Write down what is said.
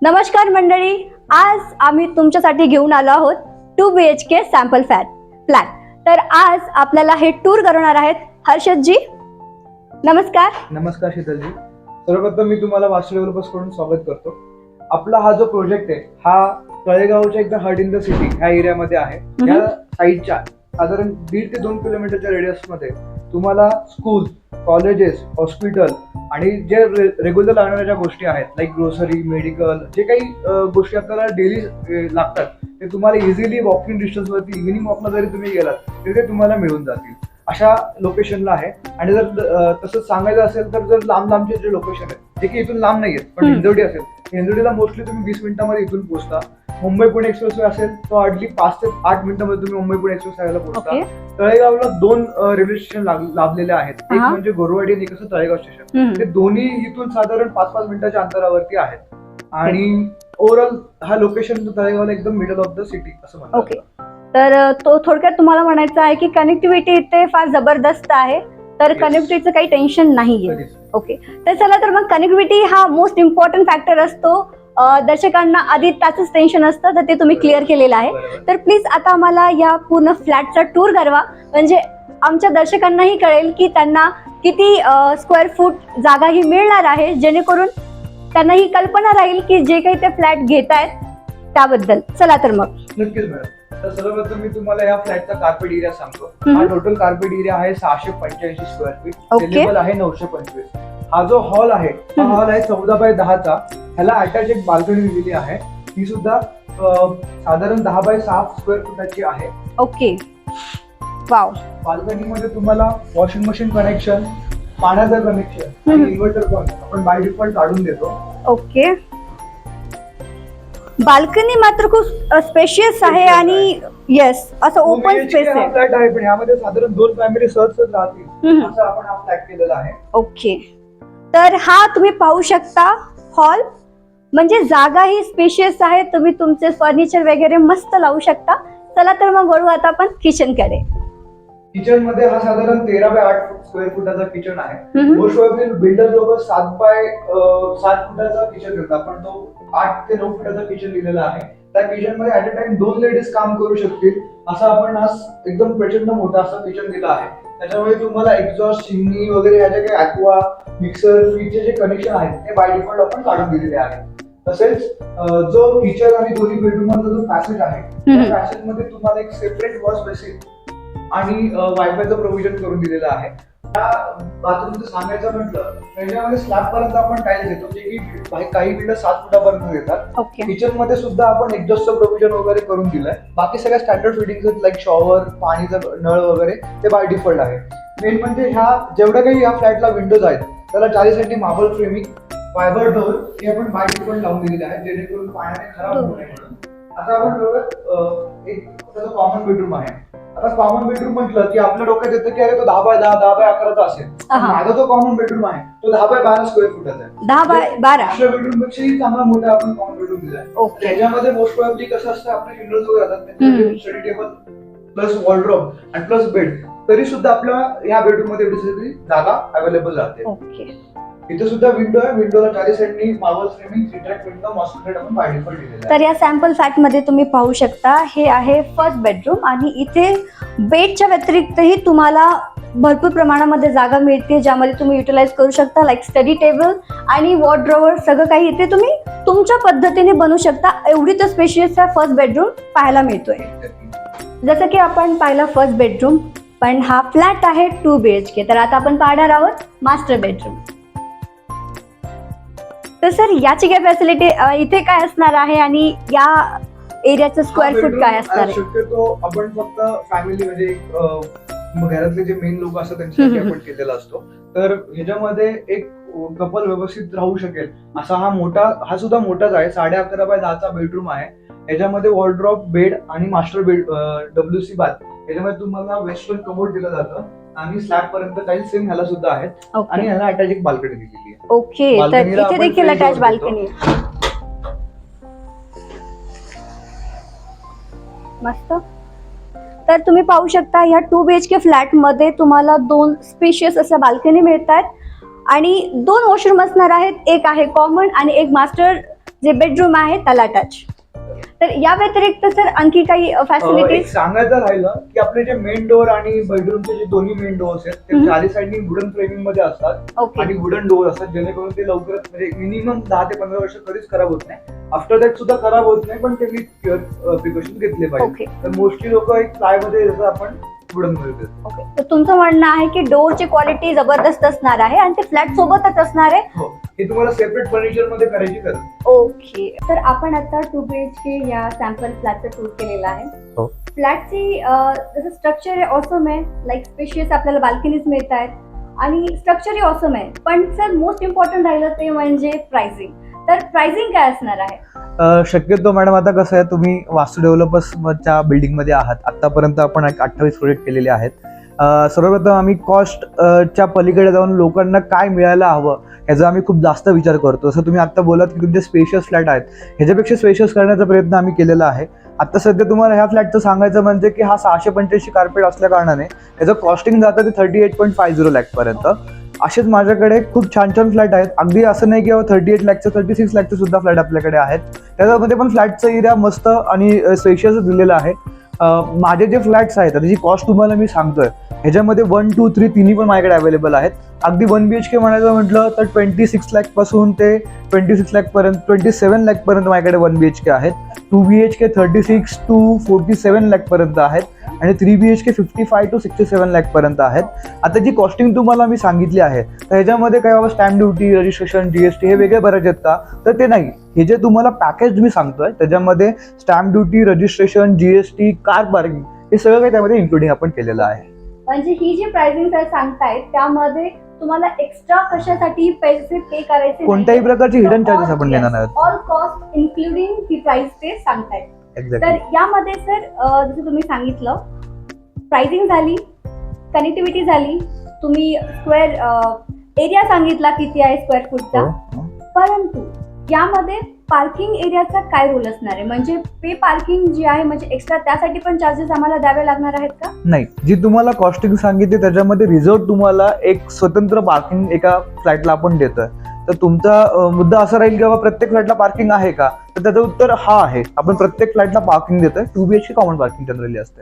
नमस्कार मंडळी, आज आम्ही तुमच्यासाठी घेऊन आलो आहोत 2 BHK सॅम्पल फ्लॅट. तर आज आपल्याला हे टूर करणार आहेत हर्षदजी. नमस्कार. नमस्कार शीतलजी. सर्वप्रथम मी तुम्हाला वासू डेव्हलपर्स कडून स्वागत करतो. आपला हा जो प्रोजेक्ट आहे हा तळेगावच्या एकदम हार्ट इन द सिटी ह्या एरियामध्ये आहे. या साईडच्या साधारण 1.5 ते 2 किलोमीटरच्या रेडियस मध्ये तुम्हाला स्कूल, कॉलेजेस, हॉस्पिटल आणि जे रेग्युलर लागणाऱ्या ज्या गोष्टी आहेत लाईक ग्रोसरी, मेडिकल, जे काही गोष्टी आपल्याला डेली लागतात ते तुम्हाला इझिली वॉकिंग डिस्टन्स वरती इव्हिनिंग वॉकला जरी तुम्ही गेलात तरी ते तुम्हाला मिळून जातील अशा लोकेशनला आहे. आणि जर तसंच सांगायचं असेल तर जर लांब लांबचे जे लोकेशन आहेत जे की इथून लांब नाही आहेत पण हिंजवडी असेल, हिंजवडीला मोस्टली तुम्ही 20 मिनिटांमध्ये इथून पोहोचता. मुंबई पुणे एक्सप्रेसवे असेल तर हार्डली 5 ते 8 मिनिटांमध्ये तुम्ही मुंबई पुणे एक्सप्रेस पोहोचता. तळेगावला 2 रेल्वे स्टेशन लाभलेले आहेत. एक म्हणजे गोरवाडी आणि एक असं तळेगाव स्टेशन. ते दोन्ही इथून साधारण 5-5 मिनिटाच्या अंतरावरती आहेत. आणि ओव्हरऑल हा लोकेशन तळेगावला एकदम मिडल ऑफ द सिटी असं म्हणतात. ओके, तर तो थोडक्यात तुम्हाला म्हणायचं आहे की कनेक्टिव्हिटी इथे फार जबरदस्त आहे, तर कनेक्टिव्हिटीचं काही टेन्शन नाहीये. ओके, तर चला तर मग कनेक्टिव्हिटी हा मोस्ट इम्पॉर्टंट फॅक्टर असतो. दर्शकांना आधी त्याचंच टेन्शन असतं, तर ते तुम्ही क्लिअर केलेलं आहे. तर प्लीज आता आम्हाला या पूर्ण फ्लॅटचा टूर करवा, म्हणजे आमच्या दर्शकांनाही कळेल की त्यांना किती स्क्वेअर फूट जागा ही मिळणार आहे, जेणेकरून त्यांना ही कल्पना राहील की जे काही ते फ्लॅट घेत आहेत त्याबद्दल. चला तर मग. नक्कीच मॅडम. तर सर्वप्रथम मी तुम्हाला या फ्लॅटचा कार्पेट एरिया सांगतो. हा टोटल कार्पेट एरिया आहे 685 स्क्वेअर फीट. सेलेबल आहे 925. हा जो हॉल आहे हा हॉल आहे 14x10चा. ह्याला अटॅच एक बाल्कनी दिलेली आहे. ही सुद्धा साधारण 10x6 स्क्वेअर फुटाची आहे. Okay, wow. बाल्कनी मध्ये तुम्हाला वॉशिंग मशीन कनेक्शन, पाण्याचं कनेक्शन आणि इन्व्हर्टर पण आपण बाय डिफॉल्ट काढून देतो. ओके, बाल्कनी मात्र खूप स्पेशियस आहे आणि येस असं ओपन स्पेस आहे. फ्लॅट आहे पण यामध्ये साधारण 2 फॅमिली सहज राहतील असं आपण हा फ्लॅट केलेला आहे. ओके, तर हा तुम्ही पाहू शकता हॉल, म्हणजे जागा ही स्पेशियस आहे. तुम्ही तुमचे फर्निचर वगैरे मस्त लावू शकता. चला तर मग वळू आता आपण किचन कडे. किचन मध्ये हा साधारण 13x8 स्क्वेअर फुटाचा किचन आहे. मोस्ट ऑफ बिल्डर लोक 7x7 फुटाचा किचन देतात, पण तो 8 ते 9 फुटाचा किचन दिलेला आहे. त्या किचन मध्ये ऍट अ टाइम 2 लेडीज काम करू शकतील असा आपण आज एकदम प्रचंड मोठा असा किचन दिला आहे. त्याच्यामुळे तुम्हाला एक्झॉस्ट, चिमनी वगैरे ह्या जे काही ॲक्वा, मिक्सर, फ्रीजचे जे कनेक्शन आहेत ते बाय डिफॉल्ट आपण काढून दिलेले आहे. तसेच जो किचन आणि दोन्ही बेडरूम मधला जो पॅसेज आहे त्या पॅसेज मध्ये तुम्हाला एक सेपरेट वॉश बेसिन आणि वायफायचं प्रोव्हिजन करून दिलेलं आहे. त्या बाथरूमचं सांगायचं म्हटलं त्याच्यामध्ये स्लॅब पर्यंत आपण टाईल्स देतो, जे की काही बिल्डर 7 फुटापर्यंत देतात. किचन मध्ये सुद्धा आपण एक्झॉस्टचं प्रोव्हिजन वगैरे करून दिलंय. बाकी सगळ्या स्टँडर्ड फिटिंग्स आहेत लाईक शॉवर, पाणीचा नळ वगैरे ते बाय डिफॉल्ट आहे. मेन म्हणजे ह्या जेवढ्या काही या फ्लॅटला विंडोज आहेत त्याला चारीसाठी मार्बल फ्रेमिंग, फायबर डोअर हे आपण बाय डिफॉल्ट लावून दिलेले आहेत, जेणेकरून पाण्याने खराब होऊ नये म्हणून. आता आपण बघूया एक त्याचं कॉमन बेडरूम आहे. आता कॉमन बेडरूम म्हटलं की आपल्या डोक्यात येतं की अरे तो 10x10, 10x11चा असेल. माझा जो कॉमन बेडरूम आहे तो 10x12 स्क्वेअर फुटाचा आहे. 10x12 आपल्या बेडरूम पेक्षाही चांगला मोठा आपण कॉमन बेडरूम दिलाय. त्याच्यामध्ये मोस्ट प्रॉब्ली कसं असतं, आपले विंडोज वगैरे राहतात, स्टडी टेबल प्लस वॉर्डरोब आणि प्लस बेड, तरी सुद्धा आपल्या या बेडरूम मध्ये एवढी जागा अवेलेबल राहते. इथे सुद्धा विंडो आहे. विंडोला चारी साईडनी मार्बल फ्रेमिंग, रिट्रॅक्ट विंडो, मॉस्किटो आपण बाय डिफॉल्ट दिलेला आहे. तर या सॅम्पल फ्लॅट मध्ये तुम्ही पाहू शकता हे आहे फर्स्ट बेडरूम आणि इथे बेडच्या व्यतिरिक्तही तुम्हाला भरपूर प्रमाणामध्ये जागा मिळते, ज्यामध्ये तुम्ही युटिलाइज करू शकता लाईक स्टडी टेबल आणि वॉर्डरोबर. सगळं काही इथे तुम्ही तुमच्या पद्धतीने बनवू शकता. एवढी तर स्पेशियस फर्स्ट बेडरूम पाहायला मिळतोय. जसं की आपण पाहिलं फर्स्ट बेडरूम, पण हा फ्लॅट आहे 2 BHK. तर आता आपण पाहणार आहोत मास्टर बेडरूम. तर सर याची काय फॅसिलिटी इथे काय असणार आहे आणि या एरियाचं स्क्वेअर फूट काय असणार आहे? शक्यतो आपण फक्त फॅमिली म्हणजे घरातले जे मेन लोक असतात त्यांच्यासाठी आपण केलेला असतो. तर ह्याच्यामध्ये एक कपल व्यवस्थित राहू शकेल असा हा सुद्धा मोठाच आहे. 11.5x10चा बेडरूम आहे. याच्यामध्ये वॉर्डरोब, बेड आणि मास्टर बेड, WC बाथ. याच्यामध्ये तुम्हाला वेस्टर्न कमोड दिलं जातं आणि स्लॅब पर्यंत काही सेम ह्याला सुद्धा आहेत. आणि ह्याला अटॅच एक बाल्कनी दिलेली आहे. ओके, तर इथे देखील अटॅच बाल्कनी. मस्त. तर तुम्ही पाहू शकता या 2 BHK फ्लॅट मध्ये तुम्हाला 2 स्पेशियस अशा बाल्कनी मिळतात आणि 2 वॉशरूम असणार आहेत. एक आहे कॉमन आणि एक मास्टर जे बेडरूम आहे त्याला अटॅच. तर या व्यतिरिक्त सर आणखी काही एक फॅसिलिटीज? सांगायचं राहिलं की आपले जे मेन डोअर आणि बेडरूमचे जे दोन्ही मेन डोअर्स आहेत ते हम्म. चारी साईडनी वुडन फ्रेमिंग मध्ये असतात ओके. आणि वुडन डोअर असतात, जेणेकरून ते लवकरच म्हणजे मिनिमम 10 ते 15 वर्ष कधीच खराब होत नाही. आफ्टर दॅट सुद्धा खराब होत नाही, पण त्यांनी प्रिकॉशन घेतले पाहिजे. ओके. तर मोस्टली लोक एक प्लाय मध्ये जसं आपण वुडन मध्ये देतो. ओके. तर तुमचं म्हणणं आहे की डोअरची क्वालिटी जबरदस्त असणार आहे आणि ते फ्लॅट सोबतच असणार आहे. हो, हे तुम्हाला सेपरेट फर्निचर मध्ये करायची गरज नाही. ओके. तर आपण आता 2 BHK या सॅम्पल फ्लॅटचा टूर केलेला आहे. हो. फ्लॅटची जसं स्ट्रक्चर आहे ऑसम आहे, लाईक स्पेशियस आपल्याला बाल्कनीज मिळत आहेत आणि स्ट्रक्चरही ऑसम आहे. पण सर मोस्ट इम्पॉर्टंट राहिलं ते म्हणजे प्राइसिंग. तर प्राइसिंग काय असणार आहे? शक्यतो मॅडम आता कसं आहे, तुम्ही वास्तू डेव्हलपर्सच्या बिल्डिंगमध्ये आहात. आतापर्यंत आपण 28 प्रोजेक्ट केलेले आहेत. सर्वप्रथम आम्ही कॉस्टच्या पलीकडे जाऊन लोकांना काय मिळायला हवं ह्याचा आम्ही खूप जास्त विचार करतो. जसं तुम्ही आता बोलात की तुमचे स्पेशियस फ्लॅट आहेत, ह्याच्यापेक्षा स्पेशियस करण्याचा प्रयत्न आम्ही केलेला आहे. आता सध्या तुम्हाला ह्या फ्लॅटचं सांगायचं म्हणजे की हा 685 कार्पेट असल्या कारणाने त्याचं कॉस्टिंग जातं ते 38.50 लाखपर्यंत. असेच माझ्याकडे खूप छान छान फ्लॅट आहेत. अगदी असं नाही की 38 लाखचं 36 लाखचं सुद्धा फ्लॅट आपल्याकडे आहेत. त्याच्यामध्ये पण फ्लॅटचं एरिया मस्त आणि स्पेशियस दिलेलं आहे. माझे जे फ्लॅट्स आहेत त्याची कॉस्ट तुम्हाला मी सांगतोय, ह्याच्यामध्ये 1, 2, 3 तिन्ही पण माझ्याकडे अवेलेबल आहेत. अगदी 1 BHK म्हणायचं म्हटलं तर 26 लाखपासून ते 26 लाखपर्यंत 27 लाखपर्यंत माझ्याकडे 1 BHK आहेत. 2 BHK 36 to 47 लाखपर्यंत आहेत आणि 3 BHK 55 to 67 लाखपर्यंत आहेत. आता जी कॉस्टिंग तुम्हाला मी सांगितली आहे तर ह्याच्यामध्ये काही बाबा स्टॅम्प ड्युटी, रजिस्ट्रेशन, GST हे वेगळे भरायचे आहेत का? तर ते नाही. हे जे तुम्हाला पॅकेज मी सांगतोय त्याच्यामध्ये stamp duty, registration, GST, car parking हे सगळं काही त्यामध्ये इन्क्लुडिंग आपण केलेलं आहे. म्हणजे ही जी प्राइसिंग सर सांगतायत त्यामध्ये तुम्हाला एक्स्ट्रा कशासाठी पैसे पे करायचे कोणत्याही प्रकारचे हिडन चार्जेस आपण देणार नाहीत. ऑल कॉस्ट इन्क्लुडिंग ही प्राइस ते सांगतायत. तर एक्झॅक्टली. यामध्ये सर जसं तुम्ही सांगितलं प्राइसिंग झाली, कनेक्टिव्हिटी झाली, तुम्ही स्क्वेअर एरिया सांगितला किती आहे स्क्वेअर फूटचा. परंतु यामध्ये पार्किंग एरियाचा काय रोल असणार आहे? म्हणजे पे पार्किंग जी आहे म्हणजे एक्स्ट्रा त्यासाठी पण चार्जेस आम्हाला द्यावे लागणार आहेत का? नाही, जी तुम्हाला कॉस्टिंग सांगितली त्याच्यामध्ये रिझर्व तुम्हाला एक स्वतंत्र पार्किंग एका फ्लॅटला आपण देतोय. तर तुमचा मुद्दा असा राहील की बाबा प्रत्येक फ्लॅटला पार्किंग आहे का? तर त्याचं उत्तर हा आहे. आपण प्रत्येक फ्लॅटला पार्किंग देतोय. 2 BHK कॉमन पार्किंग जनरली असते.